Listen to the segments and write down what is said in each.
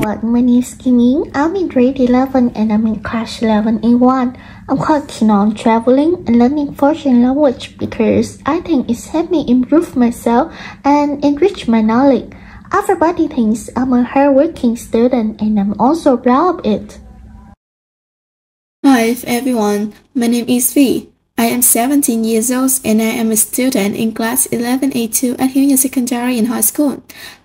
everyone, my name is Kiming. I'm in grade 11 and I'm in class 11A1. I'm quite keen on traveling and learning foreign language because I think it's helped me improve myself and enrich my knowledge. Everybody thinks I'm a hardworking student and I'm also proud of it. Hi everyone, my name is V. I am 17 years old and I am a student in class 11A2 at Union Secondary in high school.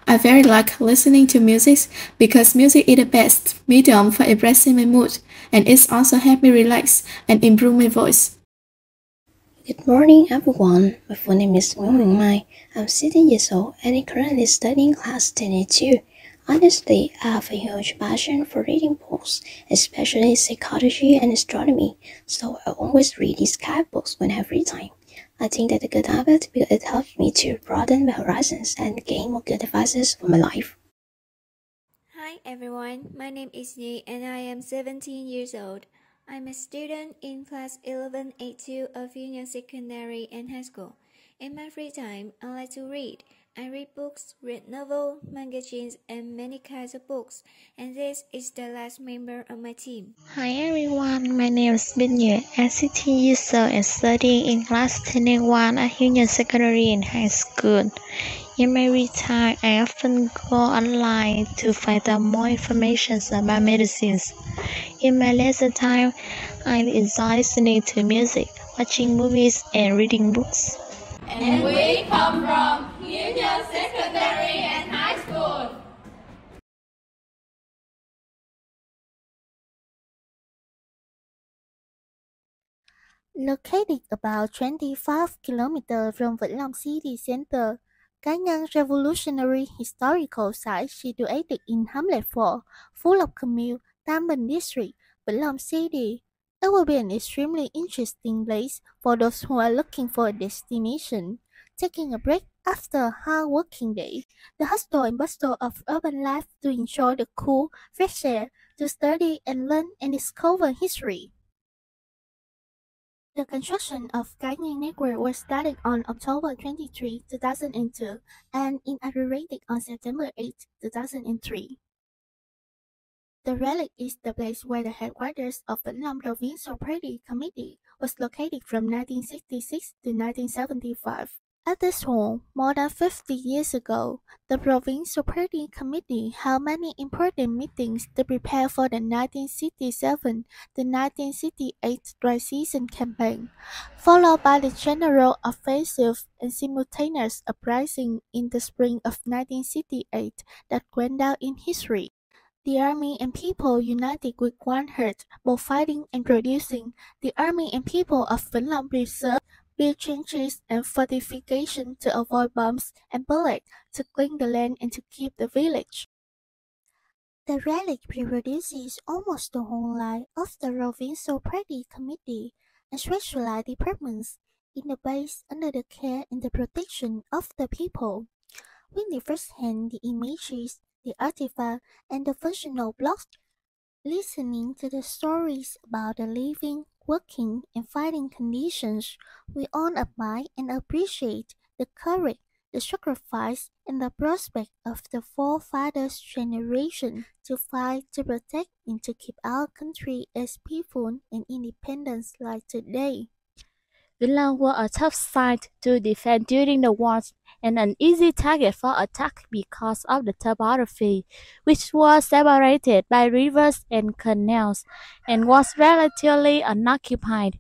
I very like listening to music because music is the best medium for expressing my mood and it's also helped me relax and improve my voice. Good morning everyone, my full name is Nguyen Mai. I'm 16 years old and I'm currently studying class 10A2. Honestly, I have a huge passion for reading books, especially psychology and astronomy, so I always read these kind of books when I have free time. I think that's a good habit because it helps me to broaden my horizons and gain more good advices for my life. Hi everyone, my name is Yi and I am 17 years old. I'm a student in class 11A2 of Union Secondary and High School. In my free time, I like to read. I read books, read novels, magazines, and many kinds of books. And this is the last member of my team. Hi everyone, my name is Bin Yue. I'm 16 years old and studying in class 10A1 at Union Secondary and High School. In my free time, I often go online to find out more information about medicines. In my leisure time, I enjoy listening to music, watching movies, and reading books. And we come from Union Secondary and High School. Located about 25 kilometers from Vĩnh Long City Center, Cá Nhân Revolutionary Historical Site situated in Hamlet 4, Phú Lộc Commune, Tam Bình District, Vĩnh Long City. It will be an extremely interesting place for those who are looking for a destination, taking a break after a hard working day, the hustle and bustle of urban life to enjoy the cool, fresh air, to study and learn and discover history. The construction of Cá Nhân Network was started on October 23, 2002 and inaugurated on September 8, 2003. The relic is the place where the headquarters of the Long Provincial Party Committee was located from 1966 to 1975. At this home, more than 50 years ago, the Provincial Party Committee held many important meetings to prepare for the 1967-1968 dry season campaign, followed by the general offensive and simultaneous uprising in the spring of 1968 that went down in history. The army and people united with one heart, both fighting and producing. The army and people of Vĩnh Long preserved built trenches and fortifications to avoid bombs and bullets, to clean the land and to keep the village. The relic reproduces almost the whole life of the Provincial Party Committee and specialized departments in the base under the care and the protection of the people. Witness firsthand the images, the artifacts, and the functional blocks, listening to the stories about the living, working, and fighting conditions, we all admire and appreciate the courage, the sacrifice, and the prospect of the forefathers' generation to fight, to protect, and to keep our country as peaceful and independent like today. Vĩnh Long was a tough site to defend during the war and an easy target for attack because of the topography, which was separated by rivers and canals, and was relatively unoccupied.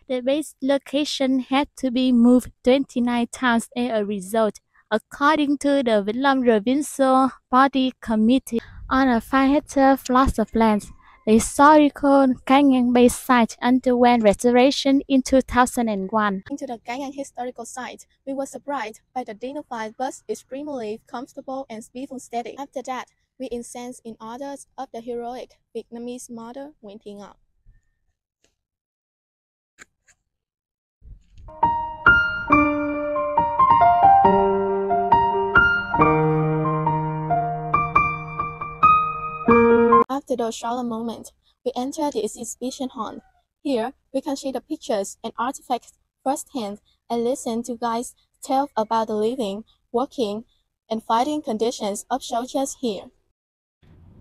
The base location had to be moved 29 times as a result, according to the Vĩnh Long Provincial Party Committee. On a 5-hectare plot of land, the historical Cá Nhân base site underwent restoration in 2001. Into the Cá Nhân historical site, we were surprised by the dignified but extremely comfortable and peaceful setting. After that, we incensed in honor of the heroic Vietnamese mother Nguyễn Thị Ngọc. After the solemn moment, we enter the exhibition hall. Here, we can see the pictures and artifacts firsthand and listen to guides tell about the living, working, and fighting conditions of soldiers here.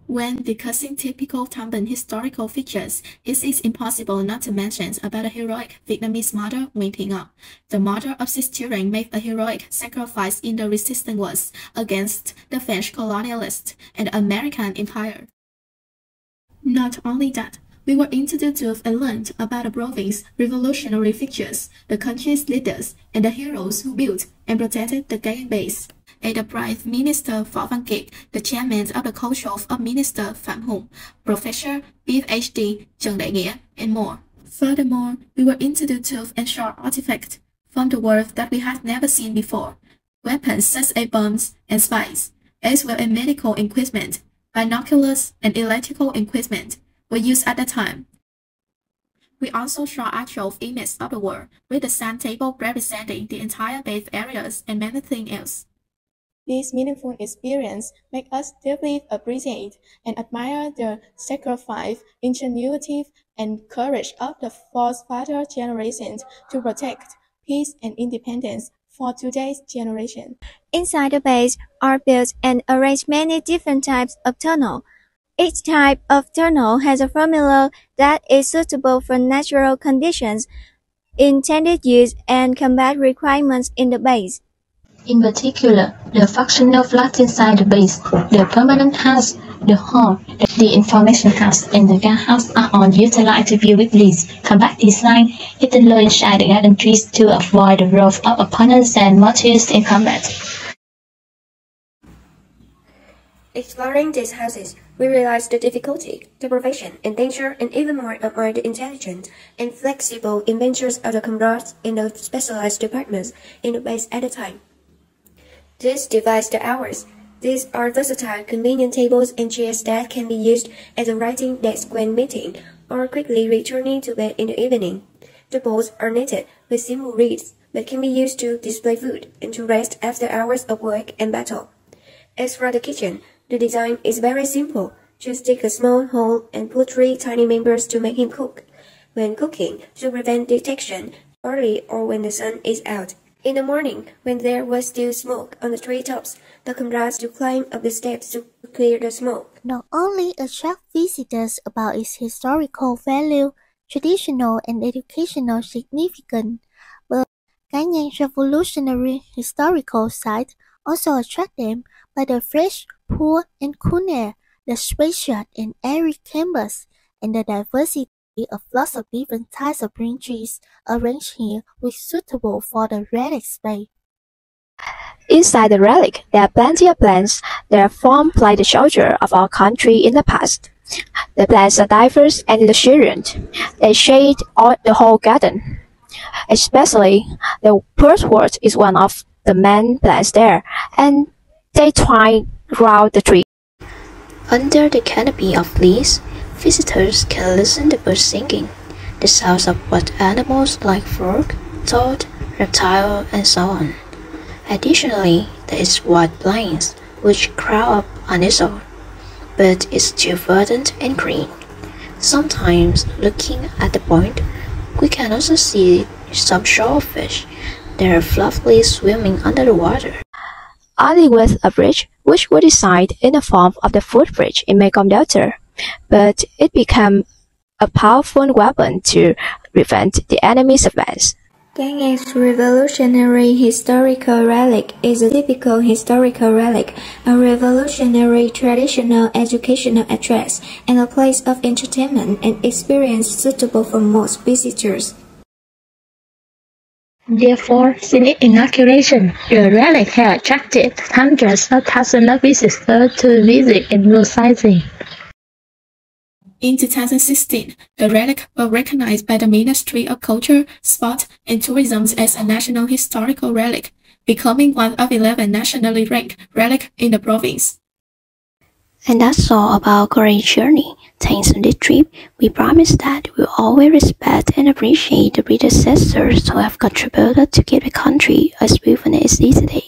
When discussing typical Thang historical features, it is impossible not to mention about the heroic Vietnamese mother Nguyen Thi Ngoc. The mother of 6 children made a heroic sacrifice in the resistance wars against the French colonialists and the American Empire. Not only that, we were introduced to and learned about the province's revolutionary figures, the country's leaders, and the heroes who built and protected the game base. And the Prime Minister Pham Văn Kiệt, the chairman of the Council of Ministers Phạm Hùng, Professor PhD Trần Đại Nghĩa, and more. Furthermore, we were introduced to ancient artifacts from the world that we had never seen before, weapons such as bombs and spies, as well as medical equipment, binoculars, and electrical equipment were used at the time. We also saw actual images of the world, with the sun table representing the entire base areas and many things else. This meaningful experience makes us deeply appreciate and admire the sacrifice, ingenuity, and courage of the forefather generations to protect peace and independence for today's generation. Inside the base are built and arranged many different types of tunnel. Each type of tunnel has a formula that is suitable for natural conditions, intended use, and combat requirements in the base. In particular, the functional flats inside the base, the permanent house, the hall, the information house, and the guard house are all utilized vividly. Compact design hidden low inside the garden trees to avoid the growth of opponents and mortars in combat. Exploring these houses, we realized the difficulty, deprivation, and danger, and even more admired the intelligent and flexible inventions of the comrades in the specialized departments in the base at the time. This divides the hours. These are versatile, convenient tables and chairs that can be used as a writing desk when meeting, or quickly returning to bed in the evening. The boards are knitted with simple reeds, but can be used to display food and to rest after hours of work and battle. As for the kitchen, the design is very simple. Just dig a small hole and put 3 tiny members to make him cook. When cooking, to prevent detection, early or when the sun is out. In the morning, when there was still smoke on the treetops, the comrades to climb up the steps to clear the smoke. Not only attract visitors about its historical value, traditional and educational significance, but Cái Nhang revolutionary historical site also attract them by the fresh, pure, and cool air, the spacious and airy campus, and the diversity of lots of different types of green trees arranged here which suitable for the relic space. Inside the relic, there are plenty of plants that form like the shoulder of our country in the past. The plants are diverse and luxuriant. They shade the whole garden. Especially, the birchwood is one of the main plants there, and they twine around the tree. Under the canopy of leaves, visitors can listen to birds singing, the sounds of what animals like frog, toad, reptile, and so on. Additionally, there is white plains, which crowd up on its own, but is still verdant and green. Sometimes, looking at the point, we can also see some shellfish that are fluffily swimming under the water. Only with a bridge, which was designed in the form of the footbridge in Mekong Delta, but it became a powerful weapon to prevent the enemy's advance. Cái Nhang's revolutionary historical relic is a typical historical relic, a revolutionary traditional educational address, and a place of entertainment and experience suitable for most visitors. Therefore, since its inauguration, the relic has attracted hundreds of thousands of visitors to visit and do sightseeing. In 2016, the relic was recognized by the Ministry of Culture, Sport, and Tourism as a National Historical Relic, becoming one of 11 nationally ranked relics in the province. And that's all about our great journey. Thanks to this trip, we promise that we will always respect and appreciate the predecessors who have contributed to keep the country as beautiful as it is today.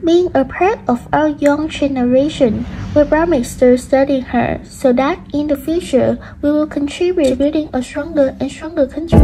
Being a part of our young generation, we promise to study hard so that in the future we will contribute to building a stronger and stronger country.